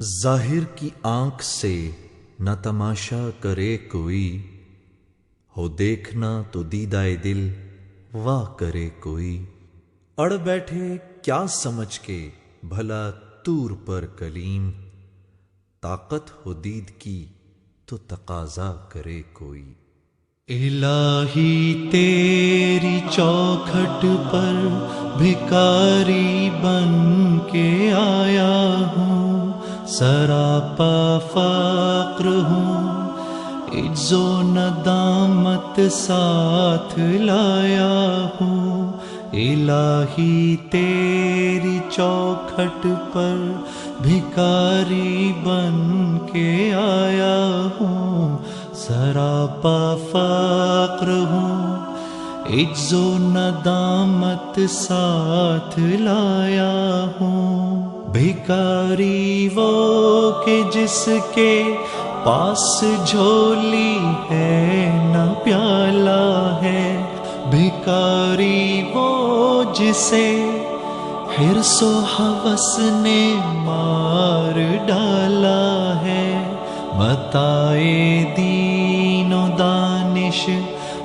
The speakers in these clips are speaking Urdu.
ظاہر کی آنکھ سے نہ تماشا کرے کوئی، ہو دیکھنا تو دیدائے دل واہ کرے کوئی۔ اڑ بیٹھے کیا سمجھ کے بھلا طور پر کلیم، طاقت ہو دید کی تو تقاضا کرے کوئی۔ الہی تیری چوکھٹ پر بھکاری بن کے آیا ہوں، سراپا فقر ہوں، عجز و ندامت ساتھ لایا ہوں۔ الہی تیری چوکھٹ پر بھکاری بن کے آیا ہوں، سراپا فقر ہوں، عجز و ندامت ساتھ لایا ہوں۔ بھکاری وہ کہ جس کے پاس جھولی ہے نہ پیالہ ہے، بھکاری وہ جسے حرص و ہوس نے مار ڈالا ہے۔ متاع دین و دانش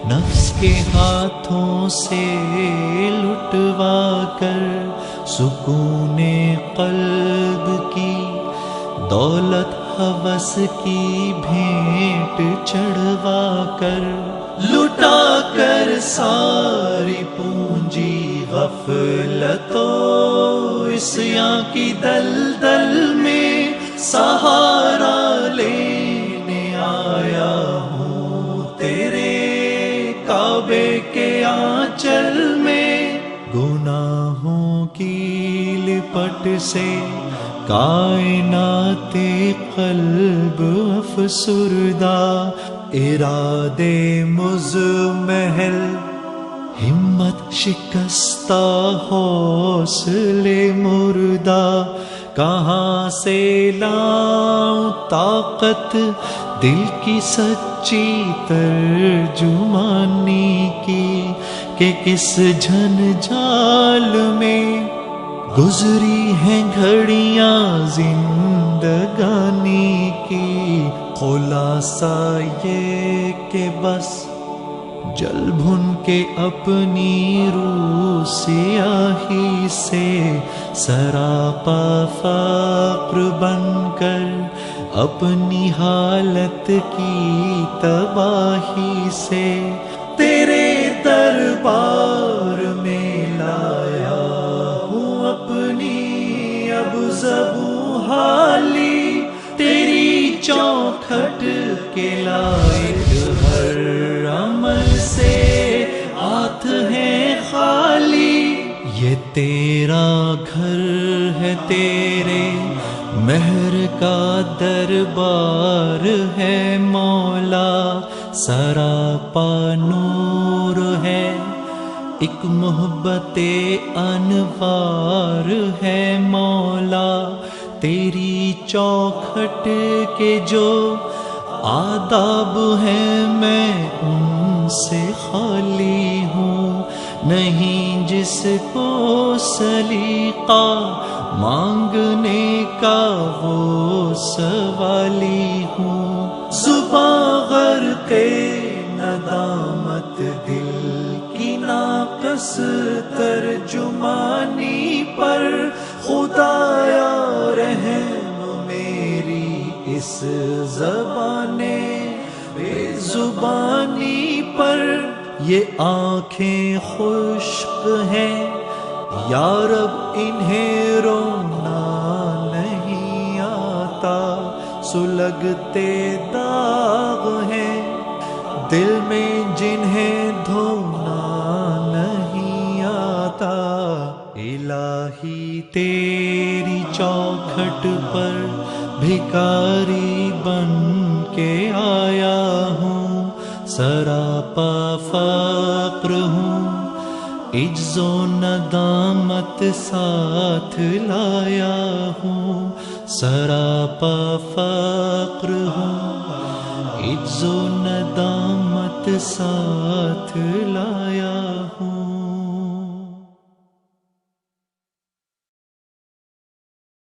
نفس کے ہاتھوں سے لٹوا کر، سکون قلب کی دولت ہوس کی بھینٹ چڑھوا کر، لٹا کر ساری پونجی غفلت و عصیاں کی دلدل میں سہارا لینے آیا ہوں تیرے کعبے کے آنچل میں۔ گناہوں کی لپٹ سے کائنات قلب افسردہ، ارادے مزمحل ہمت شکستہ حوصلے مردہ، کہاں سے لاؤں طاقت دل کی سچی ترجمانی کی، کہ کس جھنجھال میں گزری ہیں گھڑیاں زندگانی کی۔ خلاصہ یہ کہ بس جل بھن کے اپنی روح سیاہی سے، سراپا فقر بن کر اپنی حالت کی تباہی سے، تیرے دربار میں لایا ہوں اپنی اب زبوں حالی، تیری چوکھٹ کے لائق ہر عمل سے ہاتھ ہیں خالی۔ یہ تیرا گھر ہے، تیرے مہر کا دربار ہے مولا، سراپا نور ہے، ایک محبت انوار ہے مولا۔ تیری چوکھٹ کے جو آداب ہیں میں ان سے خالی ہوں، نہیں جس کو سلیقہ مانگنے کا وہ سوالی ہوں۔ زباں غرق ندامت دل کی ناقص ترجمانی پر، خدایا رحم میری اس زبان بے زبانی پر۔ یہ آنکھیں خشک ہیں یا رب انہیں رونا نہیں آتا، سلگتے داغ ہیں دل میں جنہیں دھونا نہیں آتا۔ الہی تیری چوکھٹ پر بھکاری بن کے آیا ہوں، سراپا فقر ہوں، عجز و ندامت ساتھ لایا ہوں، سراپا فقر ہوں، عجز و ندامت ساتھ لایا